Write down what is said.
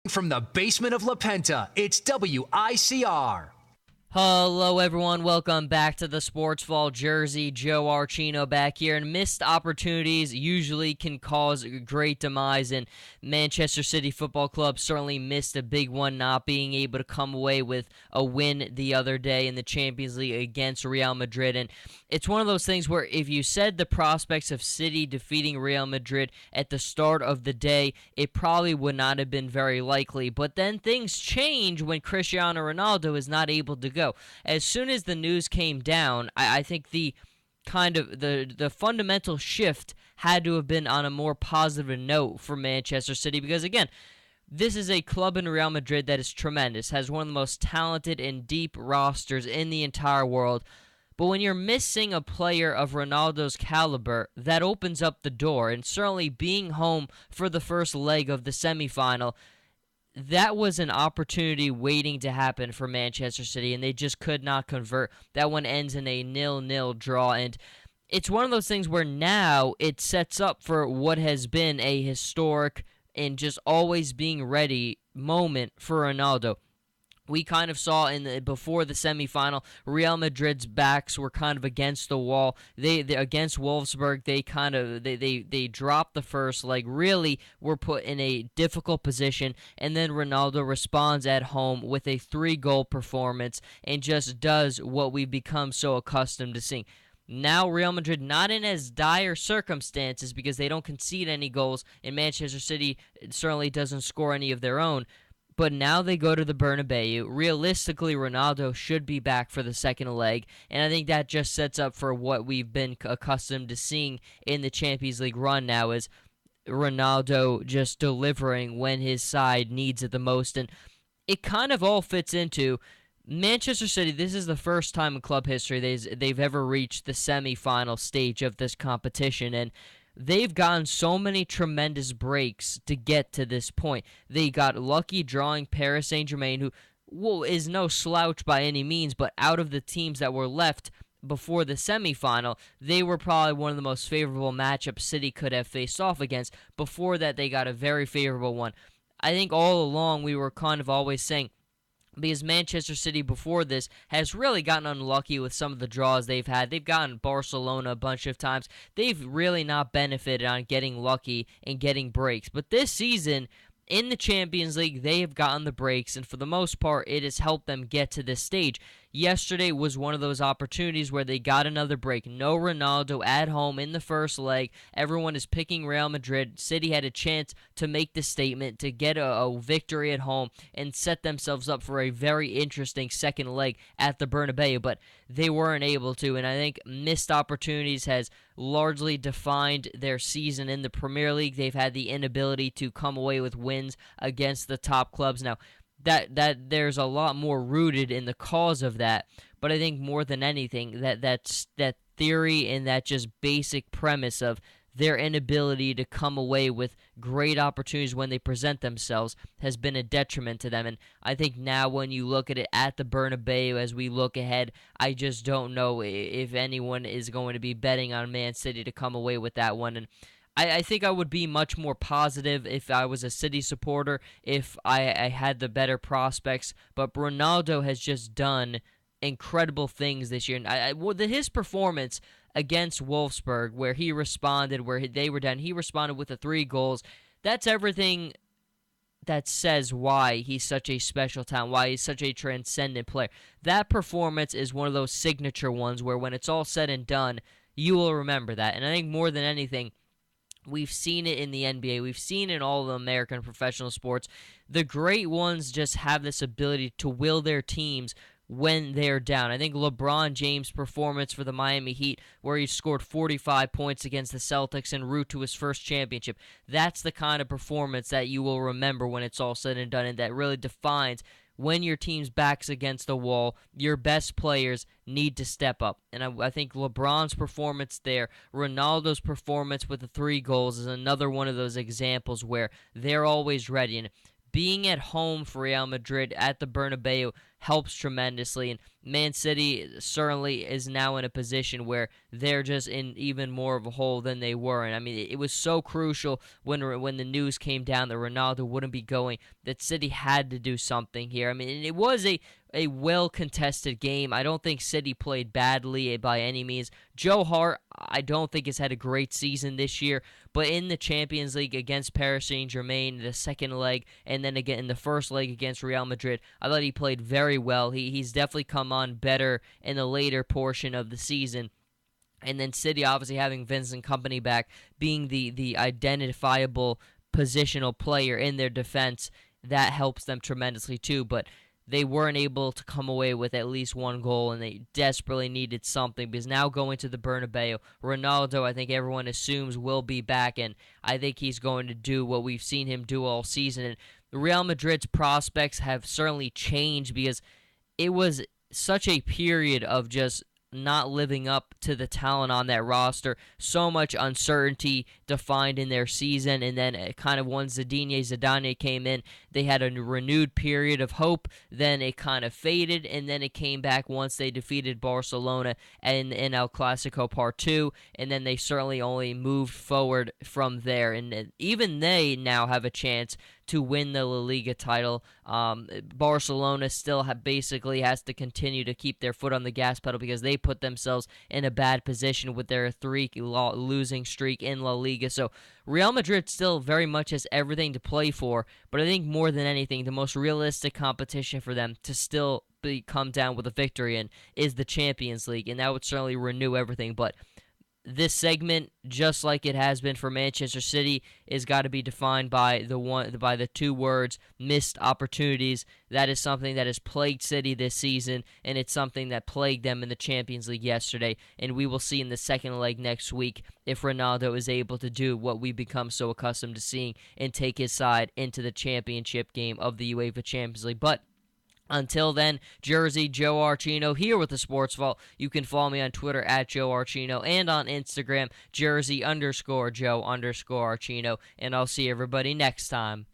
From the basement of La Penta, it's WICR. Hello, everyone. Welcome back to the Sports Vault Jersey. Joe Archino back here. And missed opportunities usually can cause great demise. And Manchester City Football Club certainly missed a big one, not being able to come away with a win the other day in the Champions League against Real Madrid. And it's one of those things where if you said the prospects of City defeating Real Madrid at the start of the day, it probably would not have been very likely. But then things change when Cristiano Ronaldo is not able to go. As soon as the news came down, I think the fundamental shift had to have been on a more positive note for Manchester City because, again, this is a club in Real Madrid that is tremendous, has one of the most talented and deep rosters in the entire world. But when you're missing a player of Ronaldo's caliber, that opens up the door. And certainly being home for the first leg of the semifinal, that was an opportunity waiting to happen for Manchester City, and they just could not convert. That one ends in a 0-0 draw, and it's one of those things where now it sets up for what has been a historic and just always being ready moment for Ronaldo. We kind of saw before the semifinal, Real Madrid's backs were kind of against the wall. They against Wolfsburg, they dropped the first leg, really were put in a difficult position, and then Ronaldo responds at home with a 3-goal performance and just does what we've become so accustomed to seeing. Now Real Madrid not in as dire circumstances because they don't concede any goals, and Manchester City certainly doesn't score any of their own. But now they go to the Bernabeu. Realistically, Ronaldo should be back for the second leg, and I think that just sets up for what we've been accustomed to seeing in the Champions League run now, is Ronaldo just delivering when his side needs it the most. And it kind of all fits into Manchester City. This is the first time in club history they've ever reached the semifinal stage of this competition, and they've gotten so many tremendous breaks to get to this point. They got lucky drawing Paris Saint-Germain, who is no slouch by any means, but out of the teams that were left before the semifinal, they were probably one of the most favorable matchups City could have faced off against. Before that, they got a very favorable one. I think all along we were kind of always saying, because Manchester City before this has really gotten unlucky with some of the draws they've had. They've gotten Barcelona a bunch of times. They've really not benefited on getting lucky and getting breaks. But this season, in the Champions League, they have gotten the breaks, and for the most part, it has helped them get to this stage. Yesterday was one of those opportunities where they got another break. No Ronaldo at home in the first leg. Everyone is picking Real Madrid. City had a chance to make the statement, to get a victory at home, and set themselves up for a very interesting second leg at the Bernabeu, but they weren't able to, and I think missed opportunities has largely defined their season in the Premier League. They've had the inability to come away with wins against the top clubs. Now, that there's a lot more rooted in the cause of that, but I think more than anything that theory and that just basic premise of their inability to come away with great opportunities when they present themselves has been a detriment to them. And I think now when you look at it at the Bernabeu as we look ahead, I just don't know if anyone is going to be betting on Man City to come away with that one. And I think I would be much more positive if I was a City supporter, if I had the better prospects. But Ronaldo has just done incredible things this year. And his performance against Wolfsburg, where he responded, where they were down, he responded with the 3 goals. That's everything that says why he's such a special talent, why he's such a transcendent player. That performance is one of those signature ones where when it's all said and done, you will remember that. And I think more than anything, we've seen it in the NBA. We've seen it in all of the American professional sports. The great ones just have this ability to will their teams when they're down. I think LeBron James' performance for the Miami Heat, where he scored 45 points against the Celtics en route to his first championship, that's the kind of performance that you will remember when it's all said and done, and that really defines when your team's back's against the wall, your best players need to step up. And I think LeBron's performance there, Ronaldo's performance with the 3 goals is another one of those examples where they're always ready. And being at home for Real Madrid at the Bernabeu helps tremendously. And Man City certainly is now in a position where they're just in even more of a hole than they were. And I mean, it was so crucial when the news came down that Ronaldo wouldn't be going, that City had to do something here. I mean, it was a well-contested game. I don't think City played badly by any means. Joe Hart, I don't think has had a great season this year, but in the Champions League against Paris Saint-Germain, the second leg, and then again in the first leg against Real Madrid, I thought he played very well. He's definitely come on better in the later portion of the season. And then City obviously having Vincent Kompany back, being the identifiable positional player in their defense, that helps them tremendously too. But they weren't able to come away with at least one goal, and they desperately needed something, because now going to the Bernabeu, Ronaldo, I think everyone assumes, will be back, and I think he's going to do what we've seen him do all season. And Real Madrid's prospects have certainly changed, because it was such a period of just not living up to the talent on that roster. So much uncertainty defined in their season, and then kind of once Zidane came in, they had a renewed period of hope. Then it kind of faded, and then it came back once they defeated Barcelona in El Clasico Part 2, and then they certainly only moved forward from there. And even they now have a chance to win the La Liga title. Barcelona still basically has to continue to keep their foot on the gas pedal, because they put themselves in a bad position with their 3 losing streak in La Liga. So Real Madrid still very much has everything to play for, but I think more than anything, the most realistic competition for them to still come down with a victory in is the Champions League, and that would certainly renew everything. But this segment, just like it has been for Manchester City, is got to be defined by the 2 words, missed opportunities. That is something that has plagued City this season, and it's something that plagued them in the Champions League yesterday. And we will see in the second leg next week if Ronaldo is able to do what we've become so accustomed to seeing and take his side into the championship game of the UEFA Champions League. But until then, Jersey Joe Archino here with the Sports Vault. You can follow me on Twitter at Joe Archino and on Instagram, Jersey_Joe_Archino. And I'll see everybody next time.